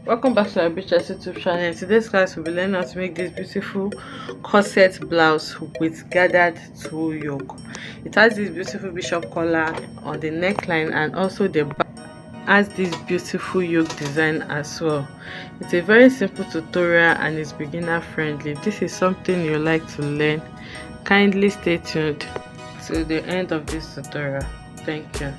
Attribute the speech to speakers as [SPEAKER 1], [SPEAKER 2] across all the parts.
[SPEAKER 1] Welcome back to our Beatrice YouTube channel. In today's class, we'll be learning how to make this beautiful corset blouse with gathered tulle yoke. It has this beautiful bishop collar on the neckline, and also the back has this beautiful yoke design as well. It's a very simple tutorial and it's beginner friendly. If this is something you like to learn, kindly stay tuned till the end of this tutorial. Thank you.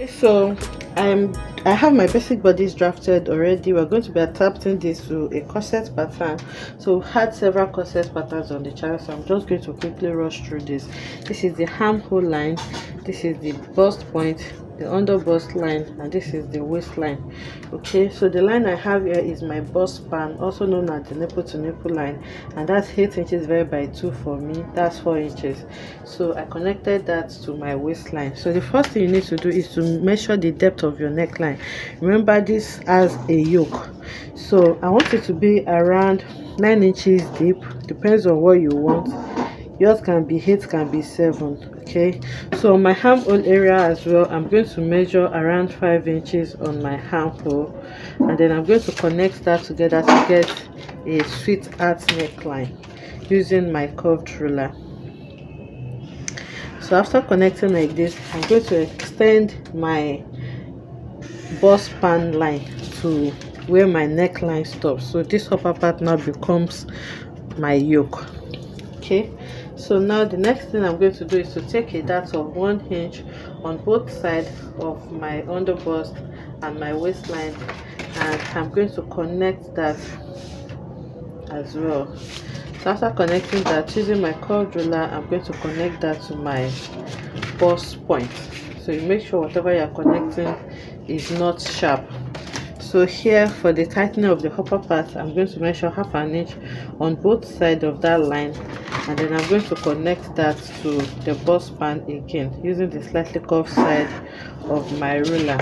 [SPEAKER 1] So I have my basic bodies drafted already. We're going to be adapting this to a corset pattern. So we've had several corset patterns on the channel, so I'm just going to quickly rush through this. This is the armhole line, this is the bust point, the under bust line, and this is the waistline. Okay, so the line I have here is my bust span, also known as the nipple to nipple line, and that's 8 inches divided by 2 for me. That's 4 inches. So I connected that to my waistline. So the first thing you need to do is to measure the depth of your neckline. Remember, this has a yoke, so I want it to be around 9 inches deep. Depends on what you want. Yours can be 8, can be 7. Okay, so on my armhole area as well, I'm going to measure around 5 inches on my armhole, and then I'm going to connect that together to get a sweetheart neckline using my curved ruler. So after connecting like this, I'm going to extend my bust span line to where my neckline stops. So this upper part now becomes my yoke. Okay, so now the next thing I'm going to do is to take a dart of 1 inch on both sides of my underbust and my waistline, and I'm going to connect that as well. So after connecting that, using my curved ruler, I'm going to connect that to my bust point. So you make sure whatever you're connecting is not sharp. So here, for the tightening of the upper part, I'm going to measure half an inch on both sides of that line, and then I'm going to connect that to the bust span again using the slightly curved side of my ruler.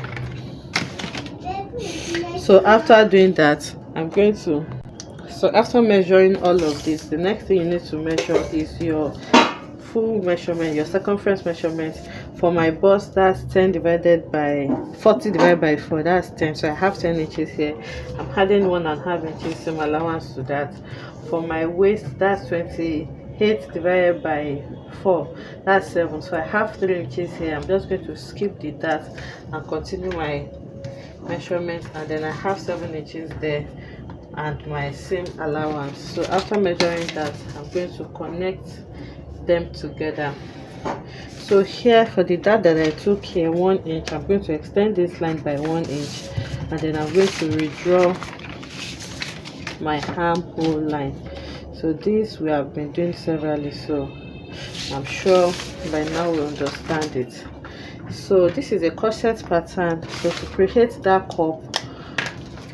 [SPEAKER 1] So after doing that, after measuring all of this, the next thing you need to measure is your full measurement, your circumference measurement. For my bust, that's 10 divided by 40 divided by 4, that's 10. So I have 10 inches here. I'm adding 1.5 inches, some allowance to that. For my waist, that's 28 divided by 4, that's 7. So I have 3 inches here. I'm just going to skip the dart and continue my measurement, and then I have 7 inches there and my seam allowance. So after measuring that, I'm going to connect them together. So here, for the dart that I took here, 1 inch, I'm going to extend this line by 1 inch, and then I'm going to redraw my armhole line. So this we have been doing severally, so I'm sure by now we understand it. So this is a corset pattern. So to create that cup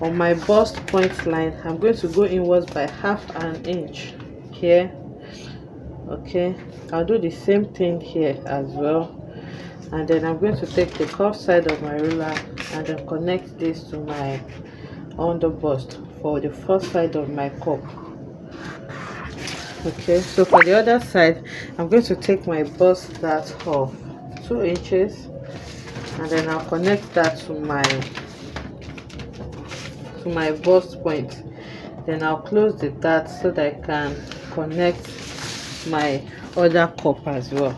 [SPEAKER 1] on my bust point line, I'm going to go inwards by half an inch here. Okay, I'll do the same thing here as well, and then I'm going to take the curved side of my ruler and then connect this to my underbust for the first side of my cup. Okay, so for the other side, I'm going to take my bust dart of 2 inches, and then I'll connect that to my bust point. Then I'll close the dart so that I can connect my other cup as well.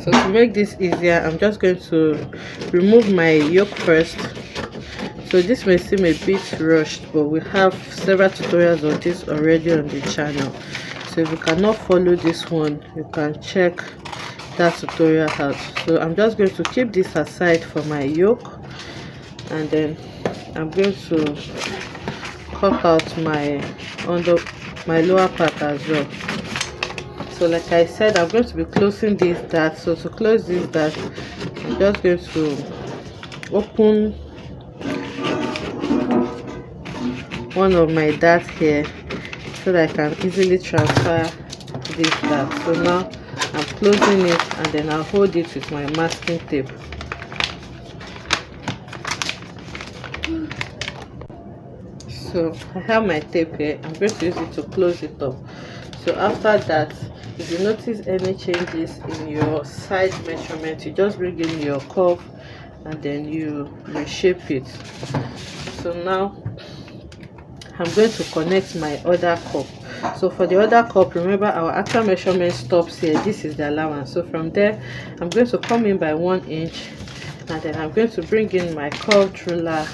[SPEAKER 1] So to make this easier, I'm just going to remove my yoke first. So this may seem a bit rushed, but we have several tutorials on this already on the channel. So if you cannot follow this one, you can check that tutorial out. So I'm just going to keep this aside for my yoke, and then I'm going to cut out my lower part as well. So like I said, I'm going to be closing this dart. So to close this dart, I'm just going to open one of my darts here so that I can easily transfer this dart. So now I'm closing it, and then I'll hold it with my masking tape. So I have my tape here. I'm going to use it to close it up. So after that, if you notice any changes in your side measurement, you just bring in your curve and then you reshape it. So now I'm going to connect my other cup. So for the other cup, remember our actual measurement stops here. This is the allowance. So from there, I'm going to come in by 1 inch, and then I'm going to bring in my curved ruler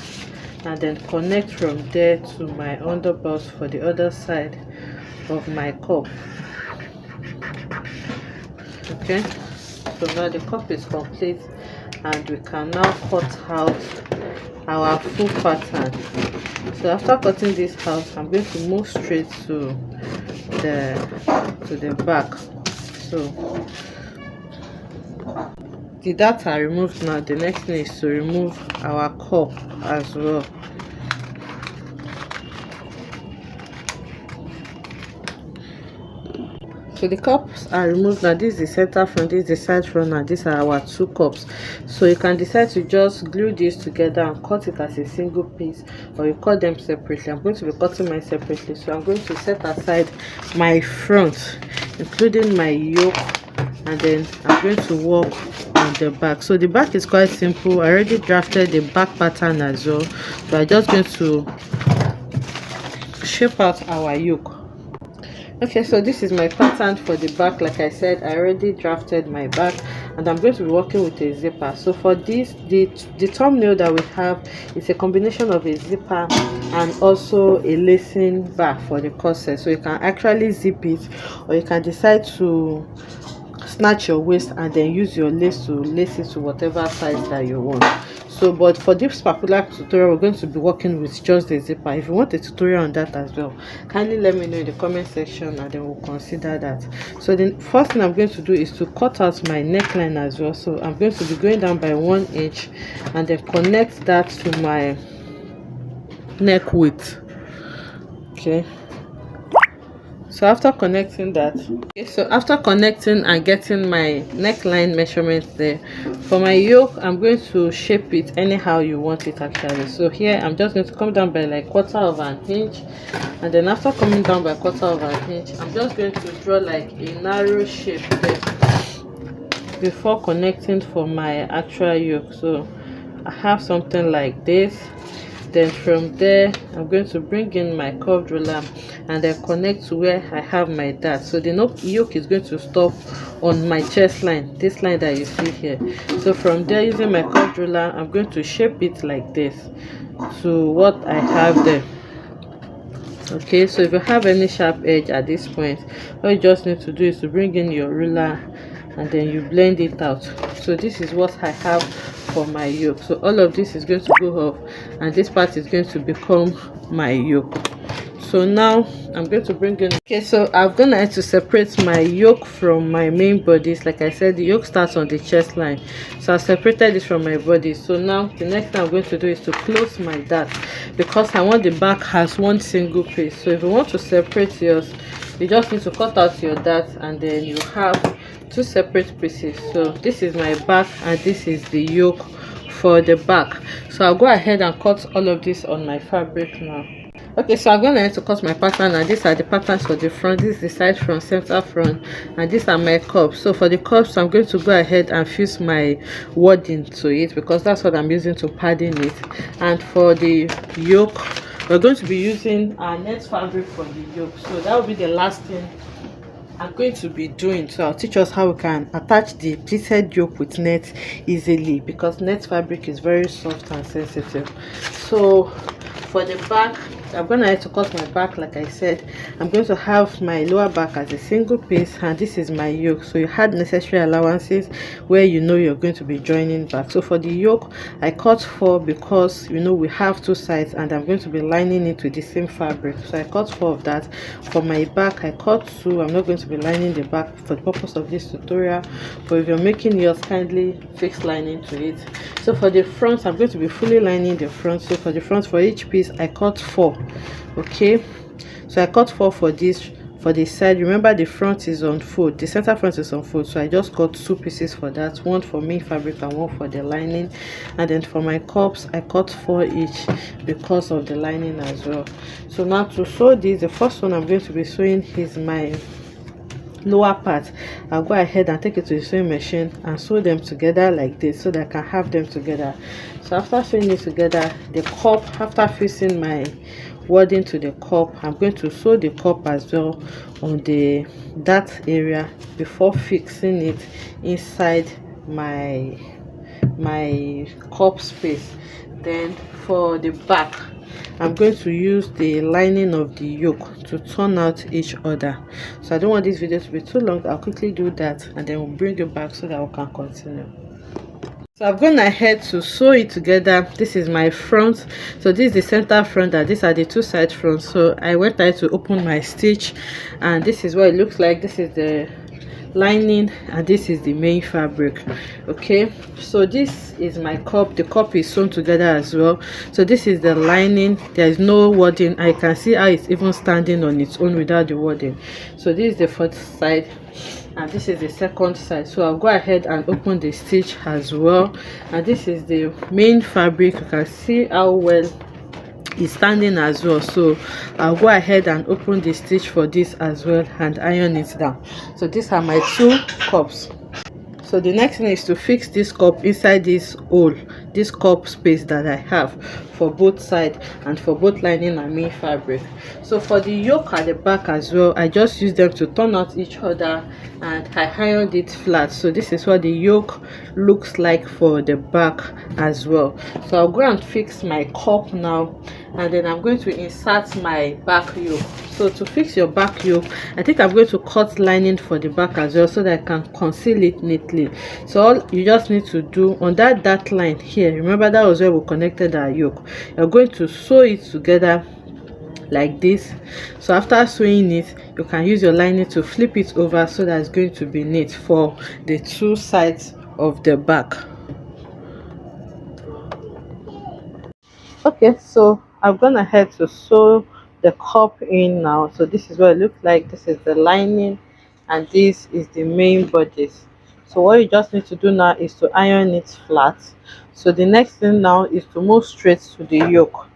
[SPEAKER 1] and then connect from there to my underbust for the other side of my cup. Okay, so now the cup is complete, and we can now cut out our full pattern. So after cutting this out, I'm going to move straight to the back. So the dart are removed. Now the next thing is to remove our cup as well. So the cups are removed. Now this is the center front, this is the side front, and these are our 2 cups. So you can decide to just glue these together and cut it as a single piece, or you cut them separately. I'm going to be cutting mine separately, so I'm going to set aside my front, including my yoke, and then I'm going to work on the back. So the back is quite simple. I already drafted the back pattern as well, so I'm just going to shape out our yoke. Okay, so this is my pattern for the back. Like I said, I already drafted my back, and I'm going to be working with a zipper. So for this, the thumbnail that we have is a combination of a zipper and also a lacing bar for the corset. So you can actually zip it, or you can decide to snatch your waist and then use your lace to lace it to whatever size that you want. So but for this particular tutorial, we're going to be working with just the zipper. If you want a tutorial on that as well, kindly let me know in the comment section, and then we'll consider that. So the first thing I'm going to do is to cut out my neckline as well. So I'm going to be going down by 1 inch and then connect that to my neck width. Okay, so after connecting that, after connecting and getting my neckline measurement there, for my yoke, I'm going to shape it anyhow you want it actually. So here I'm just going to come down by like 1/4 of an inch, and then after coming down by 1/4 of an inch, I'm just going to draw like a narrow shape there before connecting for my actual yoke. So I have something like this. Then from there, I'm going to bring in my curved ruler and then connect to where I have my dart. So the yoke is going to stop on my chest line, this line that you see here. So from there, using my curved ruler, I'm going to shape it like this to what I have there. Okay, so if you have any sharp edge at this point, all you just need to do is to bring in your ruler and then you blend it out. So this is what I have for my yoke. So all of this is going to go off, and this part is going to become my yoke. So now I'm going to bring in, okay, so I'm gonna have to separate my yoke from my main bodies. Like I said, the yoke starts on the chest line, so I separated this from my body. So now the next thing I'm going to do is to close my dart, because I want the back has one single piece. So if you want to separate yours, you just need to cut out your dart, and then you have 2 separate pieces. So this is my back and this is the yoke for the back. So I'll go ahead and cut all of this on my fabric now. Okay, so I'm going to have to cut my pattern, and these are the patterns for the front. This is the side front, center front, and these are my cups. So for the cups, I'm going to go ahead and fuse my wording to it, because that's what I'm using to padding it. And for the yoke, we're going to be using our net fabric for the yoke. So that will be the last thing I'm going to be doing. So I'll teach us how we can attach the pleated yoke with net easily, because net fabric is very soft and sensitive. So for the back, I'm going to have to cut my back. Like I said, I'm going to have my lower back as a single piece, and this is my yoke. So you had necessary allowances where you know you're going to be joining back. So for the yoke, I cut 4 because you know we have 2 sides, and I'm going to be lining it with the same fabric. So I cut 4 of that. For my back, I cut 2. I'm not going to be lining the back for the purpose of this tutorial, but if you're making yours, kindly fix lining to it. So for the front, I'm going to be fully lining the front. So for the front, for each piece, I cut 4. Okay, so I cut 4 for this. For the side, remember the front is on fold, the center front is on fold, so I just cut 2 pieces for that, one for main fabric and one for the lining. And then for my cups, I cut 4 each because of the lining as well. So now to sew this, the first one I'm going to be sewing is my lower part, I'll go ahead and take it to the sewing machine and sew them together like this so that I can have them together. So after sewing it together, the cup, after fixing my wording to the cup, I'm going to sew the cup as well on that area before fixing it inside my cup space. Then for the back, I'm going to use the lining of the yoke to turn out each other. So I don't want this video to be too long. I'll quickly do that and then we'll bring it back so that we can continue. So I've gone ahead to sew it together. This is my front, so this is the center front and these are the two side fronts. So I went ahead to open my stitch and this is what it looks like. This is the lining and this is the main fabric. Okay, so this is my cup. The cup is sewn together as well. So this is the lining. There is no wording. I can see how it's even standing on its own without the wording. So this is the first side and this is the second side. So I'll go ahead and open the stitch as well, and this is the main fabric. You can see how well is standing as well. So I'll go ahead and open the stitch for this as well and iron it down. So these are my two cups. So the next thing is to fix this cup inside this hole, this cup space that I have for both sides and for both lining and main fabric. So for the yoke at the back as well, I just use them to turn out each other and I ironed it flat. So this is what the yoke looks like for the back as well. So I'll go and fix my cup now and then I'm going to insert my back yoke. So to fix your back yoke, I think I'm going to cut lining for the back as well so that I can conceal it neatly. So all you just need to do on that line here, remember that was where we connected our yoke, you're going to sew it together like this. So after sewing it, you can use your lining to flip it over so that it's going to be neat for the two sides of the back. Okay, so I've gone ahead to sew the cup in now. So this is what it looks like. This is the lining and this is the main bodice. So what you just need to do now is to iron it flat. So the next thing now is to move straight to the yoke.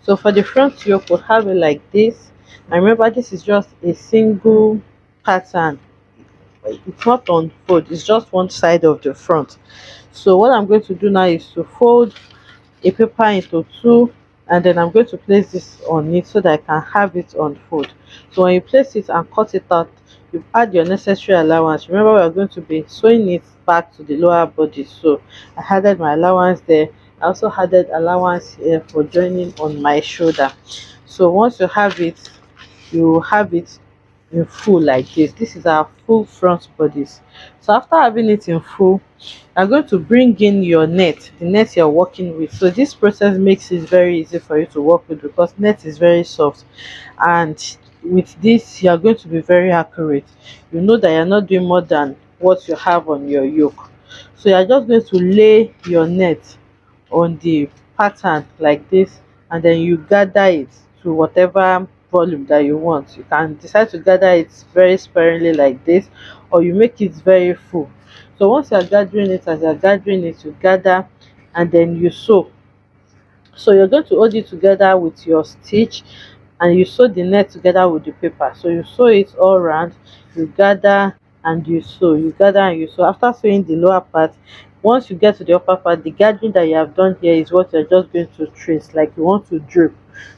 [SPEAKER 1] So for the front yoke, we'll have it like this. And remember, this is just a single pattern. It's not on fold, it's just one side of the front. So what I'm going to do now is to fold a paper into two and then I'm going to place this on it so that I can have it unfold. So when you place it and cut it out, you add your necessary allowance. Remember, we are going to be sewing it back to the lower body, so I added my allowance there. I also added allowance here for joining on my shoulder. So once you have it, you have it in full like this. This is our full front bodice. So after having it in full, you're going to bring in your net, the net you're working with. So this process makes it very easy for you to work with because net is very soft, and with this you're going to be very accurate. You know that you're not doing more than what you have on your yoke. So you're just going to lay your net on the pattern like this and then you gather it to whatever volume that you want. You can decide to gather it very sparingly like this, or you make it very full. So once you are gathering it, as you are gathering it, you gather and then you sew. So you're going to hold it together with your stitch and you sew the net together with the paper. So you sew it all around, you gather and you sew, you gather and you sew. After sewing the lower part, once you get to the upper part, the gathering that you have done here is what you're just going to trace, like you want to drape.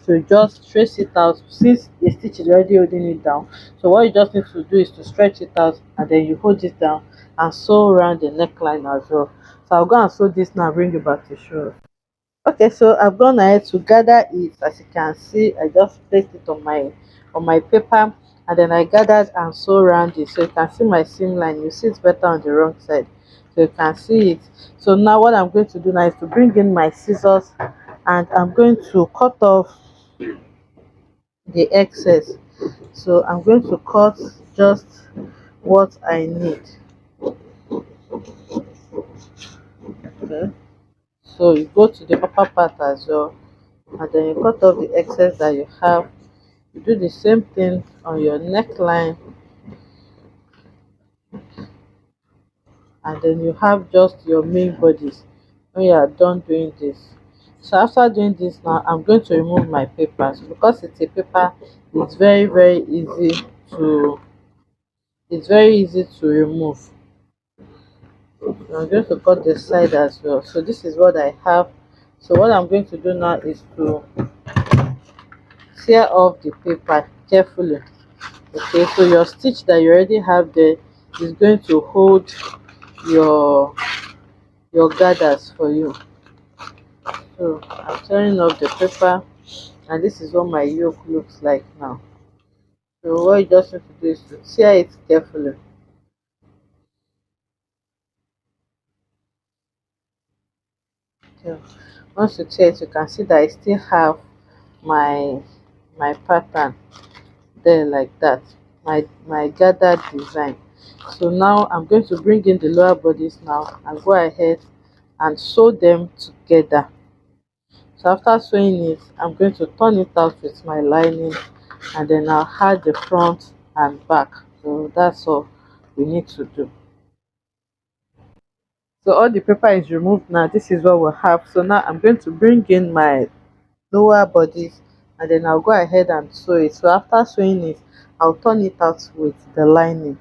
[SPEAKER 1] So you just trace it out since the stitch is already holding it down. So what you just need to do is to stretch it out and then you hold it down and sew around the neckline as well. So I'll go and sew this now, bring it back to show. Okay, so I've gone ahead to gather it. As you can see, I just placed it on my paper and then I gathered and sew around it. So you can see my seam line. You see it's better on the wrong side, so you can see it. So now what I'm going to do now is to bring in my scissors and I'm going to cut off the excess. So I'm going to cut just what I need. Okay, so you go to the upper part as well and then you cut off the excess that you have. You do the same thing on your neckline and then you have just your main bodies when you are done doing this. So after doing this now, I'm going to remove my paper. So because it's a paper, it's very easy to It's very easy to remove. I'm going to cut the side as well. So this is what I have. So what I'm going to do now is to tear off the paper carefully. Okay, so your stitch that you already have there is going to hold your gathers for you. So I'm tearing off the paper, and this is what my yoke looks like now. So what you just need to do is to tear it carefully. So once you tear it, you can see that I still have my pattern there like that, my gathered design. So now I'm going to bring in the lower bodies now and go ahead and sew them together. So after sewing it, I'm going to turn it out with my lining, and then I'll add the front and back. So that's all we need to do. So all the paper is removed now. This is what we'll have. So now I'm going to bring in my lower bodies, and then I'll go ahead and sew it. So after sewing it, I'll turn it out with the lining.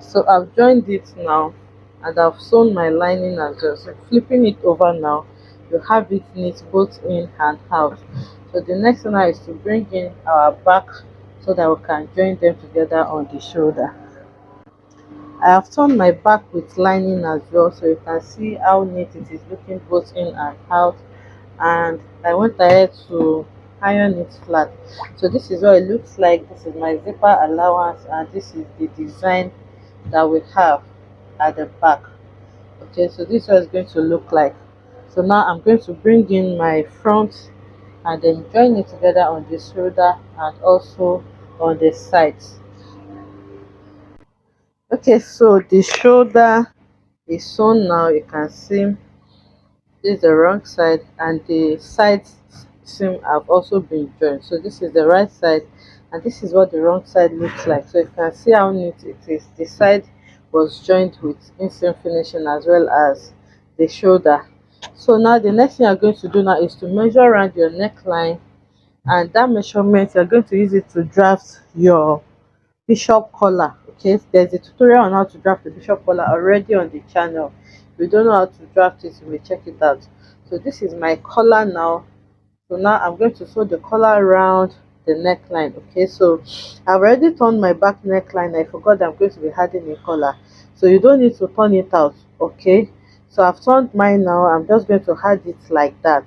[SPEAKER 1] So I've joined it now, and I've sewn my lining as well. So flipping it over now, you have it neat both in and out. So the next one now is to bring in our back so that we can join them together on the shoulder. I have turned my back with lining as well, so you can see how neat it is looking both in and out. And I went ahead to iron it flat. So this is what it looks like. This is my zipper allowance, and this is the design that we have at the back. Okay, so this is what it's going to look like. So now I'm going to bring in my front and then join it together on the shoulder and also on the sides. Okay, so the shoulder is sewn now. You can see this is the wrong side, and the side seam have also been joined. So this is the right side, and this is what the wrong side looks like. So you can see how neat it is. The side was joined with inseam finishing as well as the shoulder. So now the next thing you're going to do now is to measure around your neckline, and that measurement you're going to use it to draft your bishop collar. Okay, there's a tutorial on how to draft a bishop collar already on the channel. If you don't know how to draft it, you may check it out. So this is my collar now. So now I'm going to sew the collar around the neckline. Okay, so I've already turned my back neckline. I forgot that I'm going to be adding a collar, so you don't need to turn it out. Okay, so I've turned mine now. I'm just going to add it like that.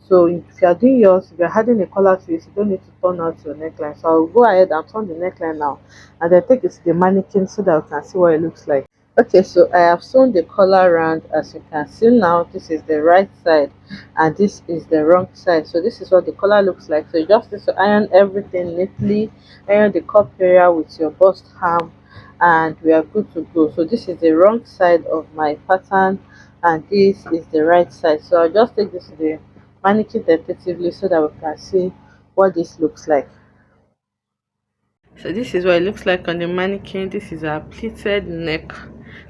[SPEAKER 1] So if you are doing yours, if you're adding a collar to it, you don't need to turn out your neckline. So I'll go ahead and turn the neckline now, and then take it to the mannequin so that you can see what it looks like. Okay, so I have sewn the collar around. As you can see now, this is the right side and this is the wrong side. So this is what the collar looks like. So you just need to iron everything neatly, iron the cup area with your bust ham, and we are good to go. So this is the wrong side of my pattern, and this is the right side. So I'll just take this to the mannequin tentatively so that we can see what this looks like. So this is what it looks like on the mannequin. This is our pleated neck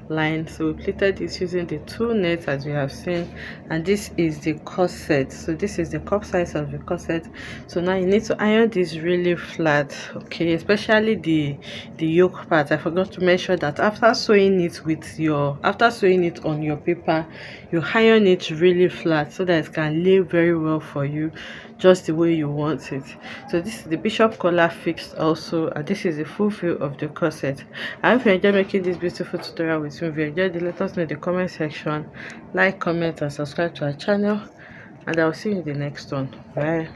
[SPEAKER 1] line. So we pleated this using the two nets as we have seen, and this is the corset. So this is the cup size of the corset. So now you need to iron this really flat, okay, especially the yoke part. I forgot to mention that after sewing it on your paper, you iron it really flat so that it can lay very well for you, just the way you want it. So this is the bishop collar fixed also, and this is the full view of the corset. I hope you enjoy making this beautiful tutorial with me. If you enjoyed it, let us know in the comment section. Like, comment and subscribe to our channel, and I will see you in the next one. Bye.